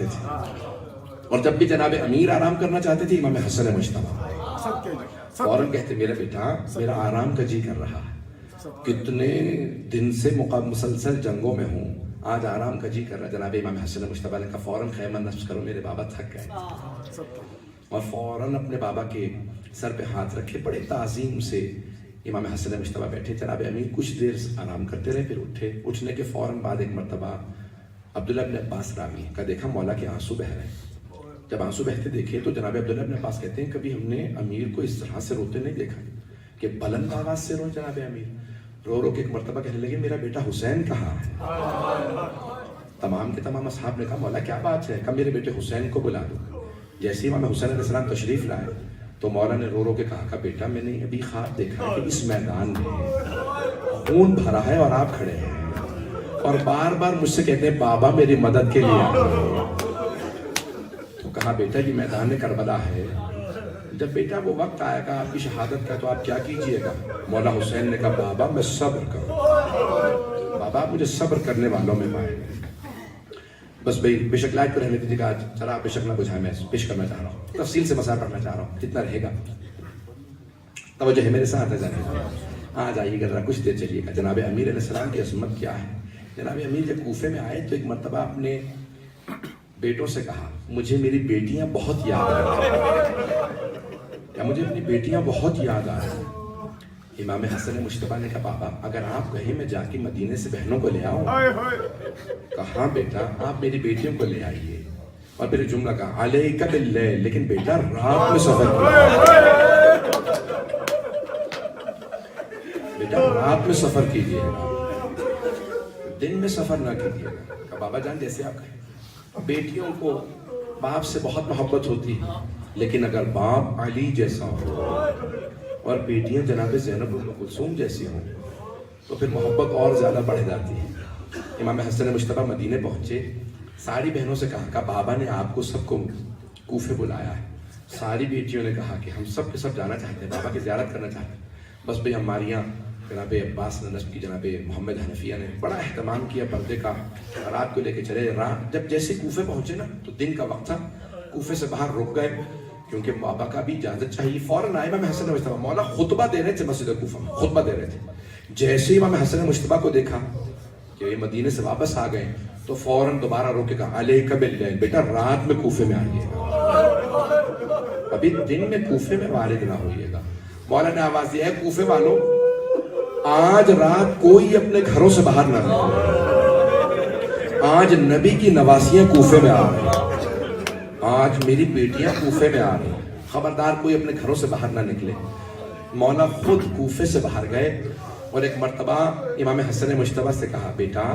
چاہتے تھے، اور جب بھی جناب امیر آرام کرنا چاہتے تھے امام حسن مجتبی فوراً کہتے میرا بیٹا میرا آرام کا جی کر رہا ہے، کتنے دن سے مسلسل جنگوں میں ہوں، آج آرام کا جی کر رہا ہے۔ جناب امام حسن مجتبی نے کہا فوراً خیمہ نصب کرو، میرے بابا تھک گئے، اور فوراً اپنے بابا کے سر پہ ہاتھ رکھے، بڑے تعظیم سے امام حسن مجتبی بیٹھے۔ جناب امیر کچھ دیر آرام کرتے رہے، پھر اٹھے، اٹھنے کے فوراً بعد ایک مرتبہ عبداللہ ابن عباس راوی کا دیکھا مولا کے آنسو بہ رہے ہیں۔ جب آنسو بہتے دیکھے تو جناب عبداللہ ابن عباس کہتے ہیں کبھی ہم نے امیر کو اس طرح سے روتے نہیں دیکھا کہ بلند آواز سے روئے۔ جناب امیر رو رو کے ایک مرتبہ کہنے لگے میرا بیٹا حسین کہاں ہے؟ تمام کے تمام اصحاب نے کہا مولا کیا بات ہے؟ کہا میرے بیٹے حسین کو بلا دو۔ جیسے ہی امام حسین علیہ السلام تشریف لائے تو مولا نے رو رو کے کہا بیٹا میں نے ابھی خواب دیکھا ہے کہ اس میدان میں خون بھرا ہے اور آپ کھڑے ہیں اور بار بار مجھ سے کہتے ہیں بابا میری مدد کے لیے آئے۔ تو کہا بیٹا یہ میدان کربلا ہے، جب بیٹا وہ وقت آئے گا آپ کی شہادت کا تو آپ کیا کیجئے گا؟ مولا حسین نے کہا بابا میں صبر کروں، بابا مجھے صبر کرنے والوں میں پائے۔ بس بھئی بے شک لائٹ پر رہنے دیجیے گا، ذرا بے شک نہ بجھائے، میں پیش کرنا چاہ رہا ہوں، تفصیل سے مسائل پڑھنا چاہ رہا ہوں، کتنا رہے گا توجہ ہے میرے ساتھ ہے جانے آ جائیے گا، ذرا کچھ دیر چلیے گا۔ جناب امیر علیہ السلام کی عظمت کیا ہے؟ جناب امیر جب کوفے میں آئے تو ایک مرتبہ اپنے بیٹوں سے کہا مجھے میری بیٹیاں بہت یاد آ رہی ہیں، یا مجھے اپنی بیٹیاں بہت یاد آ رہی ہیں۔ امام حسن مجتبی نے کہا بابا اگر آپ کہیں میں جا کے مدینے سے بہنوں کو لے آؤں؟ کہا ہاں بیٹا آپ میری بیٹیوں کو لے آئیے، اور پھر جملہ کہا علیک باللیل، لیکن بیٹا رات میں سفر کیجیے، بیٹا رات میں سفر کیجیے گا، دن میں سفر نہ کیجیے گا۔ کہا بابا جان جیسے آپ کہیں۔ بیٹیوں کو باپ سے بہت محبت ہوتی ہے، لیکن اگر باپ علی جیسا ہو اور بیٹیاں جناب زینب ام کلثوم جیسی ہوں تو پھر محبت اور زیادہ بڑھ جاتی ہے۔ امام حسن مجتبی مدینے پہنچے، ساری بہنوں سے کہا بابا نے آپ کو سب کو کوفے بلایا ہے۔ ساری بیٹیوں نے کہا کہ ہم سب کے سب جانا چاہتے ہیں، بابا کی زیارت کرنا چاہتے ہیں۔ بس بھئی ہماری یہاں جناب عباس نے نصب کی، جناب محمد حنفیہ نے بڑا اہتمام کیا پردے کا، رات کو لے کے چلے۔ رات جب جیسے کوفے پہنچے نا تو دن کا وقت تھا، کوفے سے باہر رک گئے کیونکہ بابا کا بھی اجازت چاہیے۔ فوراً آئے امام حسن مجتبی، مولا خطبہ دے رہے تھے مسجد کوفہ میں، خطبہ دے رہے تھے۔ جیسے ہی امام حسن مجتبی کو دیکھا کہ یہ مدینے سے واپس آ گئے تو فوراً دوبارہ رو کے کہا علیک باللیل، بیٹا رات میں کوفے میں آئیے گا، ابھی دن میں کوفے میں وارد نہ ہوئیے گا۔ مولا نے آواز دیا ہے کوفے والوں آج رات کوئی اپنے گھروں سے باہر نہ رہے، آج نبی کی نواسیاں کوفے میں آ رہی ہیں، آج میری بیٹیاں کوفے میں آ رہی ہیں، خبردار کوئی اپنے گھروں سے باہر نہ نکلے۔ مولا خود کوفے سے باہر گئے اور ایک مرتبہ امام حسن مجتبی سے کہا بیٹا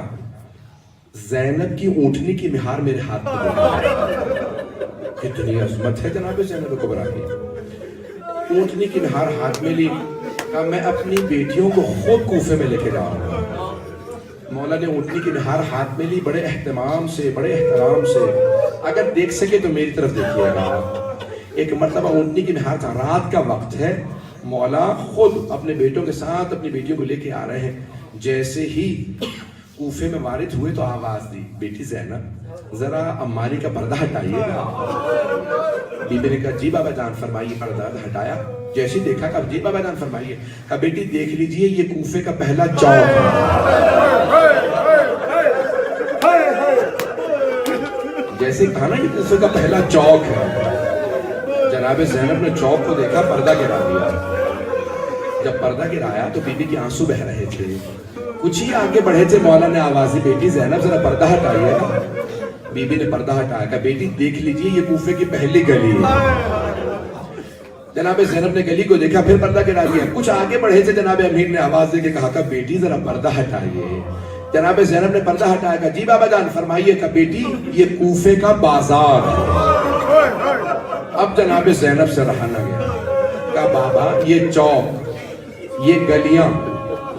زینب کی اونٹنی کی مہار میرے ہاتھ میں دے، کتنی عظمت ہے جناب زینب کبریٰ کی۔ اونٹنی کی مہار ہاتھ میں لی، کہا میں اپنی بیٹیوں کو خود کوفے میں لے کے جاؤں گا۔ مولا نے اونٹنی کی مہار ہاتھ میں لی، بڑے اہتمام سے بڑے احترام سے، اگر دیکھ سکے تو میری طرف دیکھیے گا۔ ایک مرتبہ اونٹنی کی مہار تھا، رات کا وقت ہے، مولا خود اپنے بیٹوں کے ساتھ اپنی بیٹیوں کو لے کے آ رہے ہیں۔ جیسے ہی کوفے میں وارد ہوئے تو آواز دی بیٹی زینب ذرا اماری کا پردہ ہٹائیے گا۔ بی بی نے کہا جی بابا جان فرمائیے۔ پردہ ہٹایا، جیسے دیکھا کہا جی بابا جان فرمائیے۔ کہا بیٹی دیکھ لیجئے یہ کوفے کا پہلا چوک ہے۔ جیسے کہا نا یہ کوفے کا پہلا چوک ہے۔ جناب زینب نے چوک کو دیکھا، پردہ گرا دیا۔ جب پردہ گرایا تو بی بی کے آنسو بہ رہے تھے، کچھ ہی آگے بڑھے تھے، مولا نے آواز دی بیٹی زینب ذرا پردہ ہٹائیے گا۔ بی بی نے پردہ ہٹایا، کہا بیٹی دیکھ لیجئے یہ کوفے کی پہلی گلی ہے۔ جناب زینب نے گلی کو دیکھا، پھر پردہ گرا دیا، کچھ آگے بڑھے تھے، جناب امیر نے آواز دے کے کہا کہ بیٹی ذرا پردہ ہٹائیے۔ جناب زینب نے پردہ ہٹایا، کہا جی بابا جان فرمائیے۔ کہا بیٹی یہ کوفے کا بازار ہے۔ اب جناب زینب سے رہا نہ گیا، کہا بابا یہ چوک، یہ گلیاں،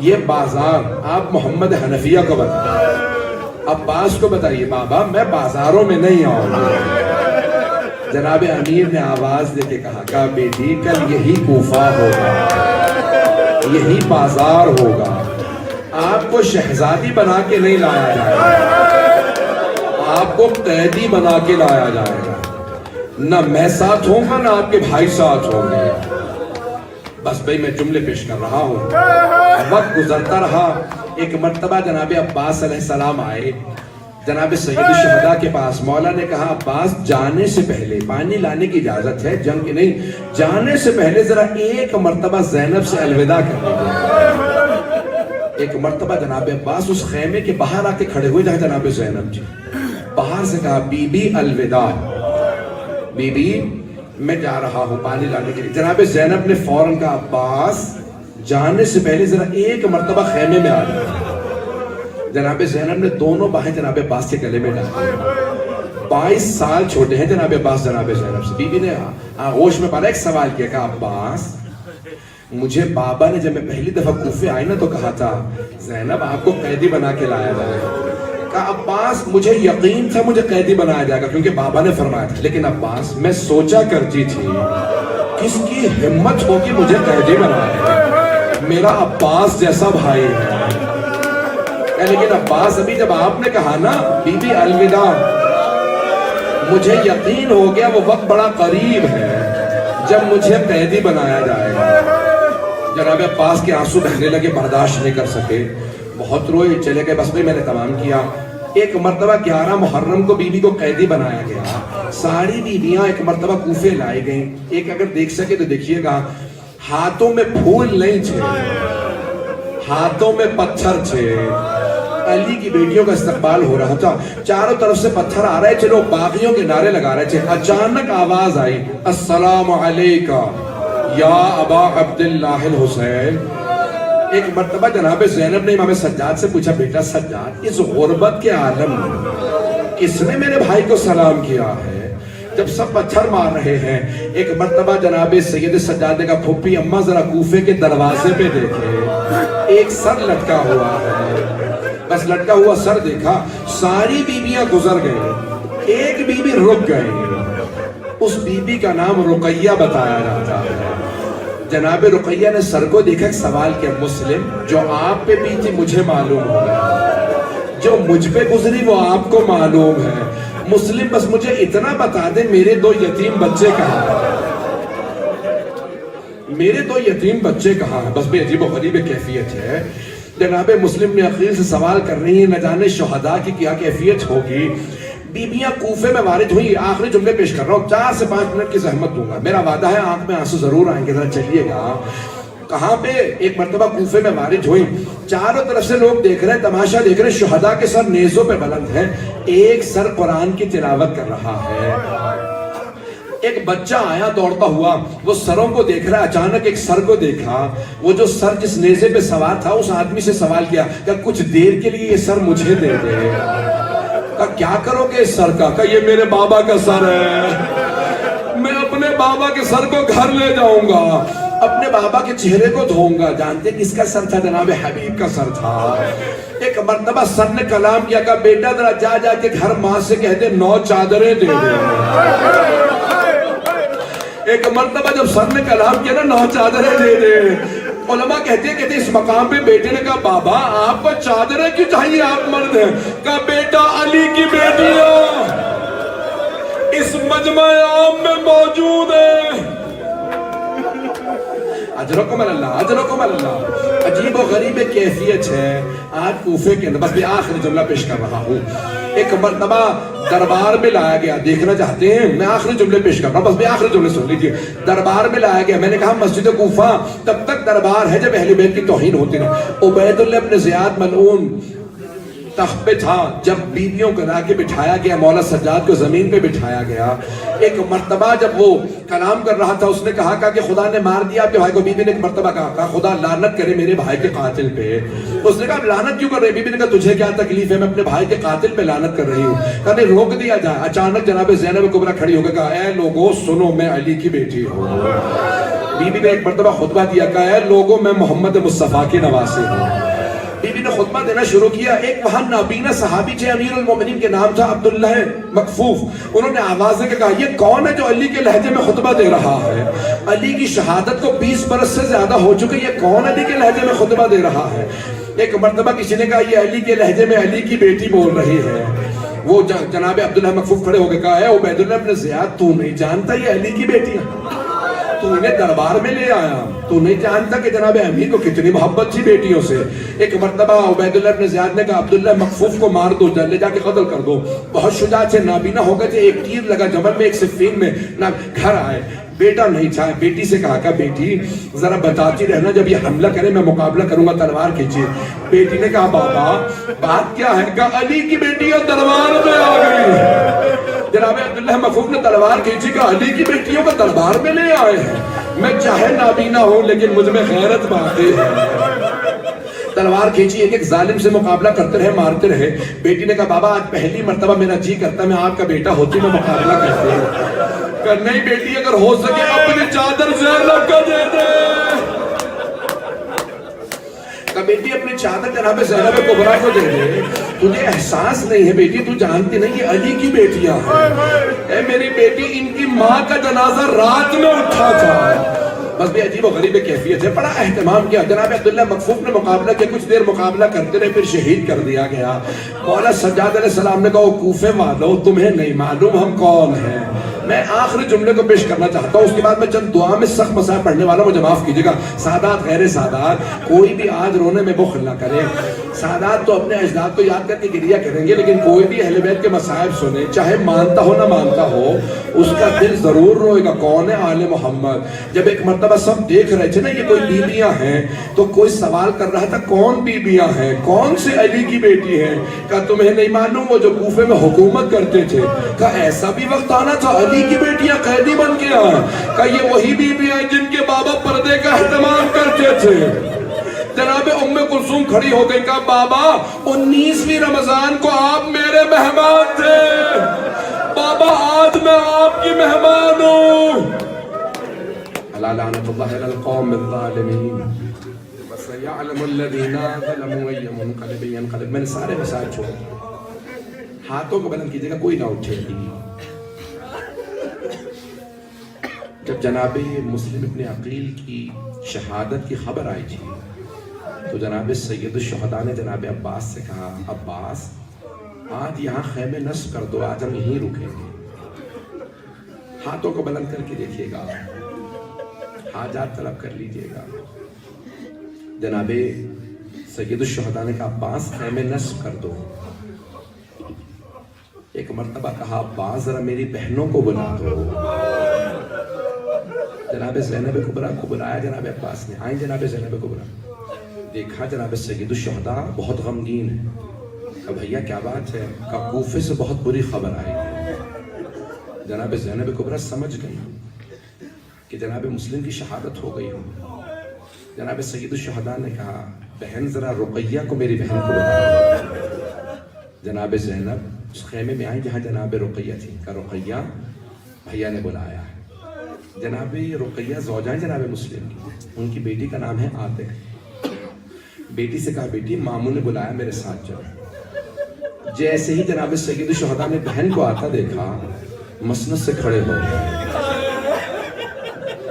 یہ بازار آپ محمد حنفیہ کو بتائیے، عباس کو بتائیے، بابا میں بازاروں میں نہیں آؤں گا۔ جناب امیر نے آواز دے کے کہا کہ بیٹی کل یہی کوفہ ہوگا، یہی بازار ہوگا، آپ کو شہزادی بنا کے نہیں لایا جائے گا، آپ کو قیدی بنا کے لایا جائے گا، نہ میں ساتھ ہوں گا نہ آپ کے بھائی ساتھ ہوں گے۔ بس بھائی میں جملے پیش کر رہا ہوں، وقت گزرتا رہا۔ ایک مرتبہ جناب عباس علیہ السلام آئے جناب سید الشہداء کے پاس۔ مولا نے کہا عباس جانے سے پہلے، پانی لانے کی اجازت ہے جنگ کی نہیں، جانے سے پہلے ذرا ایک مرتبہ زینب سے الوداع کر دیجیے۔ ایک مرتبہ جناب عباس اس خیمے کے باہر آ کے کھڑے ہوئے جہاں جناب زینب جی، باہر سے کہا بی بی الوداع، بی بی میں جا رہا ہوں پانی لانے کے لیے۔ جناب زینب نے فوراً کہا عباس جانے سے پہلے ذرا ایک مرتبہ خیمے میں آ جائے۔ جناب زینب نے دونوں باہیں جناب عباس کے گلے میں ڈالی۔ 22 سال چھوٹے ہیں جناب عباس جناب زینب سے۔ بی بی نے آغوش میں پڑا ایک سوال کیا، کہا عباس مجھے بابا نے جب میں پہلی دفعہ کوفے آئی نا تو کہا تھا زینب آپ کو قیدی بنا کے لایا جائے گا۔ کہا عباس مجھے یقین تھا مجھے قیدی بنایا جائے گا کیونکہ بابا نے فرمایا تھا، لیکن عباس میں سوچا کرتی تھی کس کی ہمت ہوگی مجھے قیدی بنایا، میرا عباس جیسا بھائی ہے۔ لیکن عباس ابھی جب آپ نے کہا نا بی بی الوداع، مجھے یقین ہو گیا وہ وقت بڑا قریب ہے جب مجھے قیدی بنایا جائے گا۔ جناب عباس کے آنسو بہنے لگے، برداشت نہیں کر سکے، بہت روئے، چلے گئے۔ بس میں نے تمام کیا۔ ایک مرتبہ 11 محرم کو بی بی کو قیدی بنایا گیا۔ ساری بیویاں ایک مرتبہ کوفے لائی گئیں۔ ایک اگر دیکھ سکے تو دیکھیے گا، ہاتھوں میں پھول نہیں تھے، ہاتھوں میں پتھر تھے۔ علی کی بیٹیوں کا استقبال ہو رہا تھا، چاروں طرف سے پتھر آ رہے تھے، لوگ باغیوں کے نعرے لگا رہے تھے۔ اچانک آواز آئی السلام علیکہ یا ابا عبداللہ الحسین۔ ایک مرتبہ جناب زینب نے امام سجاد سے پوچھا بیٹا سجاد اس غربت کے عالم میں کس نے میرے بھائی کو سلام کیا ہے جب سب پتھر مار رہے ہیں؟ ایک مرتبہ جناب سید سجاد نے کہا پھوپھی اماں ذرا کوفے کے دروازے پہ دیکھے، ایک سر لٹکا ہوا ہے۔ بس لٹکا ہوا سر دیکھا، ساری بیویاں گزر گئیں، ایک بیوی رک گئی، اس بیوی کا نام رقیہ بتایا جاتا ہے۔ جناب رقیہ نے سر کو دیکھا، ایک سوال کیا مسلم جو آپ پہ بیتی مجھے معلوم ہو گیا، جو مجھ پہ گزری وہ آپ کو معلوم ہے، مسلم بس مجھے اتنا بتا دے میرے 2 یتیم بچے کہاں ہیں، میرے 2 یتیم بچے کہاں ہیں۔ بس بے عجیب و غریب کیفیت ہے۔ جناب مسلم نے عقیل سے سوال کر رہی ہیں، نہ جانے شہداء کی کیا کیفیت ہوگی۔ بیبیاں کوفے میں وارد ہوئی، آخری جملے پیش کر رہا ہوں، 4 سے 5 منٹ کی زحمت دوں گا، میرا وعدہ ہے آنکھ میں آنسو ضرور آئیں گے، ذرا چلیے گا۔ کہاں پہ؟ ایک مرتبہ کوفے میں وارد ہوئی، چاروں طرف سے لوگ دیکھ رہے ہیں، تماشا دیکھ رہے ہیں، شہداء کے سر نیزوں پہ بلند ہیں، ایک سر قرآن کی تلاوت کر رہا ہے۔ ایک بچہ آیا دوڑتا ہوا، وہ سروں کو دیکھ رہا ہے، اچانک ایک سر کو دیکھا، وہ جو سر جس نیزے پہ سوار تھا اس آدمی سے سوال کیا کہ کچھ دیر کے لیے یہ سر مجھے دے دے۔ کہا کیا کرو گے اس سر کا؟ کہا یہ میرے بابا کا سر ہے، میں اپنے بابا کے سر کو گھر لے جاؤں گا، اپنے بابا کے چہرے کو دھوؤں گا۔ جانتے کس کا سر تھا؟ جناب حبیب کا سر تھا۔ ایک مرتبہ سر نے کلام کیا، کہا بیٹا ذرا جا کے گھر ماں سے کہہ دے 9 چادریں دے دے۔ ایک مرتبہ جب سر نے کلام کیا نا 9 چادریں دے دے، علماء کہتے ہیں اس مقام پہ بیٹے نے کہا بابا آپ کو چادریں کیوں چاہیے، آپ مرد ہیں؟ کہا بیٹا علی کی بیٹیاں اس مجمع عام میں موجود ہیں۔ اجرکم اللہ، اجرکم اللہ۔ عجیب و غریب کیفیت ہے آج کوفے کے اندر۔ بس میں آخری جملہ پیش کر رہا ہوں۔ ایک مرتبہ دربار میں لایا گیا، دیکھنا چاہتے ہیں میں آخری جملے پیش کر رہا ہوں، بس میں آخری جملے سن لیجیے۔ دربار میں لایا گیا، میں نے کہا مسجد کوفہ تب تک دربار ہے جب اہل بیت کی توہین ہوتی رہی۔ عبید اللہ ابن زیاد ملعون تخت پہ تھا، جب بیویوں کو لا کے بٹھایا گیا، مولا سجاد کو زمین پہ بٹھایا گیا۔ ایک مرتبہ جب وہ کلام کر رہا تھا، اس نے کہا کہ خدا نے مار دیا آپ کے بھائی کو۔ بیوی نے ایک مرتبہ کہا خدا لعنت کرے میرے بھائی کے قاتل پہ۔ اس نے کہا لعنت کیوں کر رہے؟ بیوی نے کہا تجھے کیا تکلیف ہے، میں اپنے بھائی کے قاتل پہ لعنت کر رہی ہوں۔ کہا نہیں روک دیا جائے۔ اچانک جناب زینب کبریٰ کھڑی ہو کے کہا اے لوگوں سنو، میں علی کی بیٹی ہوں۔ بیوی نے ایک مرتبہ خطبہ دیا، کہا اے لوگوں میں محمد مصطفیٰ کی نواسی ہوں۔ بیوی نے خطبہ دینا شروع کیا۔ ایک وہاں نابینا صحابی تھے، امیر المومنین کے نام تھا عبداللہ مکفوف۔ انہوں نے آواز دے کے کہا یہ کون ہے جو علی کے لہجے میں خطبہ دے رہا ہے؟ علی کی شہادت کو 20 برس سے زیادہ ہو چکے، یہ کون علی کے لہجے میں خطبہ دے رہا ہے؟ ایک مرتبہ کسی نے کہا یہ علی کے لہجے میں علی کی بیٹی بول رہی ہے۔ وہ جناب عبداللہ مکفوف کھڑے ہو کے کہا ہے عبیداللہ ابن زیاد تو نہیں جانتا یہ علی کی بیٹی ہے، تو انہیں دربار میں لے آیا، تو نہیں جانتا کہ جناب امیر کو کتنی محبت تھی بیٹیوں سے۔ ایک مرتبہ عبیداللہ ابن زیاد نے کہا عبداللہ مکفوف کو مار دو، لے جا کے قتل کر دو۔ بہت شجاعت سے نابینا ہو گئے تھے، ایک تیر لگا جبل میں، ایک صفین میں، گھر آئے، بیٹا نہیں چاہے، بیٹی سے کہا کہ بیٹی ذرا بتاتی رہنا جب یہ حملہ کرے میں مقابلہ کروں گا، تلوار کھینچے۔ بیٹی نے کہا بابا بات کیا ہے؟ کہا علی کی بیٹی دربار میں آ گئی۔ جناب عبداللہ مکفوف نے تلوار کھینچی، کہا علی کی بیٹیوں کو دربار میں لے آئے ہیں، میں چاہے نابینا ہوں لیکن مجھ میں غیرت باقی ہے۔ تلوار کھینچی، ایک ایک ظالم سے مقابلہ کرتے رہے، مارتے رہے۔ بیٹی نے کہا بابا آج پہلی مرتبہ میرا جی کرتا میں آپ کا بیٹا ہوتی میں مقابلہ کرتے ہیں۔ کہ نہیں بیٹی اگر ہو سکے اپنی چادر زینب کو دے دے۔ کہ بیٹی اپنی چادر جناب زینب کبریٰ کو دے دے، تجھے احساس نہیں ہے بیٹی، تو جانتی نہیں یہ علی کی بیٹیاں ہیں۔ اے میری بیٹی ان کی ماں کا جنازہ رات میں اٹھا تھا۔ بس بھی عجیب و غریب کیفیت ہے، بڑا اہتمام کیا۔ جناب عبداللہ مکفوف نے مقابلہ کیا، کچھ دیر مقابلہ کرتے رہے، پھر شہید کر دیا گیا۔ مولا سجاد علیہ السلام نے کہا کوفے والو تمہیں نہیں معلوم ہم کون ہیں۔ میں آخری جملے کو پیش کرنا چاہتا ہوں، اس کے بعد میں چند دعا میں سخت مسائل پڑھنے والا، مجھے معاف کیجیے گا۔ سادات غیر سادات کوئی بھی آج رونے میں بخل نہ کرے۔ سادات تو اپنے اجداد کو یاد کر کے گریہ کریں گے، لیکن کوئی بھی اہل بیت کے مصائب سنے، چاہے مانتا ہو نہ مانتا ہو، اس کا دل ضرور روئے گا۔ کون ہے آل محمد؟ جب ایک مرتبہ سب دیکھ رہے تھے نا یہ کوئی بیویاں ہیں، تو کوئی سوال کر رہا تھا کون بیویاں ہیں، کون سے علی کی بیٹی ہیں؟ کہا تمہیں نہیں معلوم وہ جو کوفے میں حکومت کرتے تھے؟ کہا ایسا بھی وقت آنا تھا علی کی بیٹیاں قیدی بن کے آئیں؟ کہا یہ وہی بیویاں جن کے بابا پردے کا اہتمام کرتے تھے۔ جناب ام کلثوم کھڑی ہو گئی، کہا بابا 19ویں رمضان کو آپ میرے مہمان تھے، بابا آج میں آپ کی مہمان ہوں۔ الا لعنت اللہ علی القوم الظالمین وسیعلم الذین ظلموا ای منقلب ینقلب۔ میں نے سارے مسائل چھوڑ، ہاتھوں کو بلند کیجیے گا، کوئی نہ اٹھے۔ جب جناب مسلم ابن عقیل کی شہادت کی خبر آئی تھی تو جناب سید الشہداء نے جناب عباس سے کہا عباس آج یہاں خیمے نصب کر دو، آج ہم یہیں رکیں گے۔ ہاتھوں کو بلند کر کے دیکھیے گا، حاجات طلب کر لیجئے گا۔ جناب سید الشہداء نے کہا عباس خیمے نصب کر دو۔ ایک مرتبہ کہا عباس ذرا میری بہنوں کو بلا دو۔ جناب زینب کبریٰ کو بلایا جناب عباس نے، آئیں جناب زینب کبریٰ۔ دیکھا جناب سید الشہداء بہت غمگین ہے۔ کہا بھیا کیا بات ہے؟ کہا کوفے سے بہت بری خبر آئی ہے۔ جناب زینب کبریٰ سمجھ گئی کہ جناب مسلم کی شہادت ہو گئی ہو۔ جناب سید الشہداء نے کہا بہن ذرا رقیہ کو میری بہن کو بتا۔ جناب زینب اس خیمے میں آئیں جہاں جناب رقیہ تھی۔ کہا رقیہ بھیا نے بلایا ہے۔ جناب رقیہ زوجائیں جناب مسلم کی، ان کی بیٹی کا نام ہے عاتق۔ بیٹی سے کہا بیٹی ماموں نے بلایا میرے ساتھ چلو۔ جیسے ہی جناب سید الشہداء نے بہن کو آتا دیکھا مسند سے کھڑے ہو گئے۔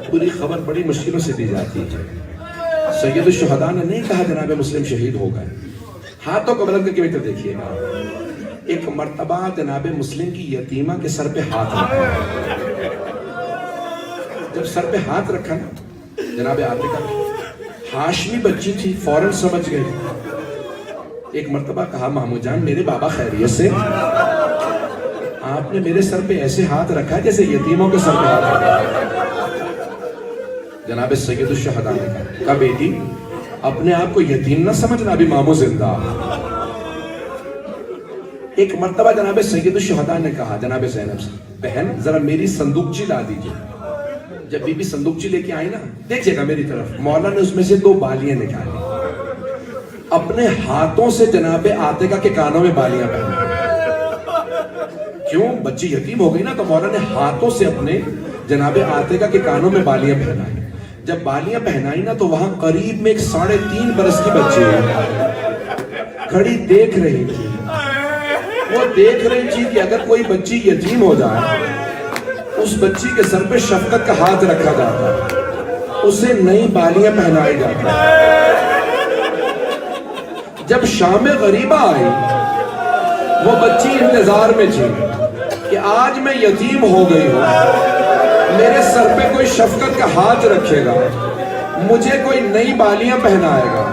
پوری خبر بڑی مشکلوں سے دی جاتی ہے۔ سید الشہداء نے نہیں کہا جناب مسلم شہید ہو گئے، ہاتھوں کو بلند کر کے بیٹے دیکھیے گا۔ ایک مرتبہ جناب مسلم کی یتیمہ کے سر پہ ہاتھ رکھا۔ جب سر پہ ہاتھ رکھا نا جناب عاتقہ ہاشمی بچی تھی، فوراً سمجھ گئی۔ ایک مرتبہ کہا مامو جان میرے بابا خیریت سے؟ آپ نے میرے سر پہ ایسے ہاتھ رکھا جیسے یتیموں کے سر پہ ہاتھ رکھا۔ جناب سید الشہداء نے کہا بیٹی اپنے آپ کو یتیم نہ سمجھنا، ابھی مامو زندہ۔ ایک مرتبہ جناب سید الشہداء نے کہا جناب زینب سے بہن ذرا میری صندوقچی لا دیجیے۔ جب بی بی صندوقچی لے کے آئی نا دیکھیے گا میری طرف، مولا نے اس میں سے 2 بالیاں نکالی، اپنے ہاتھوں سے جناب عاتقہ کے کانوں میں بالیاں پہنائی۔ کیوں؟ بچی یتیم ہو گئی نا، تو مولا نے ہاتھوں سے اپنے جناب عاتقہ کے کانوں میں بالیاں پہنائی۔ جب بالیاں پہنائی نا تو وہاں قریب میں ایک 3.5 برس کی بچی کھڑی دیکھ رہی تھی۔ وہ دیکھ رہی تھی کہ اگر کوئی بچی یتیم ہو جائے اس بچی کے سر پہ شفقت کا ہاتھ رکھا جاتا، اسے نئی بالیاں پہنائی جاتا۔ جب شام غریبہ آئی وہ بچی انتظار میں تھی کہ آج میں یتیم ہو گئی ہوں، میرے سر پہ کوئی شفقت کا ہاتھ رکھے گا، مجھے کوئی نئی بالیاں پہنائے گا۔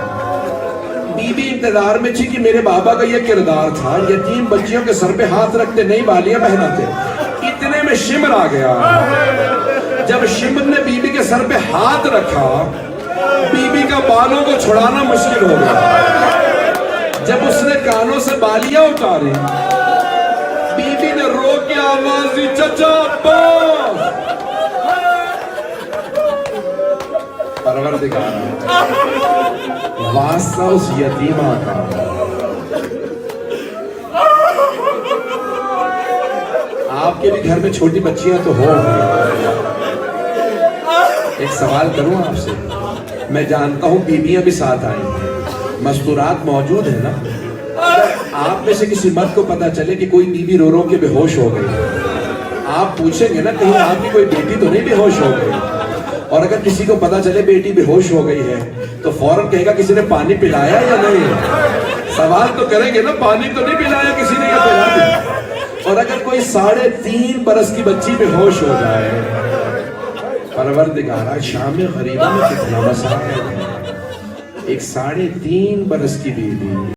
بی بی انتظار میں تھی کہ میرے بابا کا یہ کردار تھا، یتیم بچیوں کے سر پہ ہاتھ رکھتے، نئی بالیاں پہناتے۔ اتنے میں شمر آ گیا۔ جب شمر نے بی بی کے سر پہ ہاتھ رکھا، بی بی کا بالوں کو چھڑانا مشکل ہو گیا۔ جب اس نے کانوں سے بالیاں اتاری، بی بی نے رو کے آواز دی، چچا عباس۔ پروردگارا، واسطہ اس یتیمہ کا، آپ کے بھی گھر میں چھوٹی بچیاں تو ہو، ایک سوال کروں آپ سے، میں جانتا ہوں بیویاں بھی ساتھ آئی ہیں، مستورات موجود ہیں نا؟ آپ میں سے کسی مرد کو پتا چلے کہ کوئی بیوی رو رو کے بے ہوش ہو گئی، آپ پوچھیں گے نا کہیں آپ کی کوئی بیٹی تو نہیں بے ہوش ہو گئی؟ اور اگر کسی کو پتا چلے بیٹی بے ہوش ہو گئی ہے تو فوراً کہے گا کسی نے پانی پلایا یا نہیں؟ سوال تو کریں گے نا، پانی تو نہیں پلایا کسی نے یا پلا دیا؟ اور اگر کوئی 3.5 برس کی بچی بے ہوش ہو جائے، پروردگارا شام غریبہ میں کتنا مسائل ہے۔ ایک 3.5 برس کی بیوی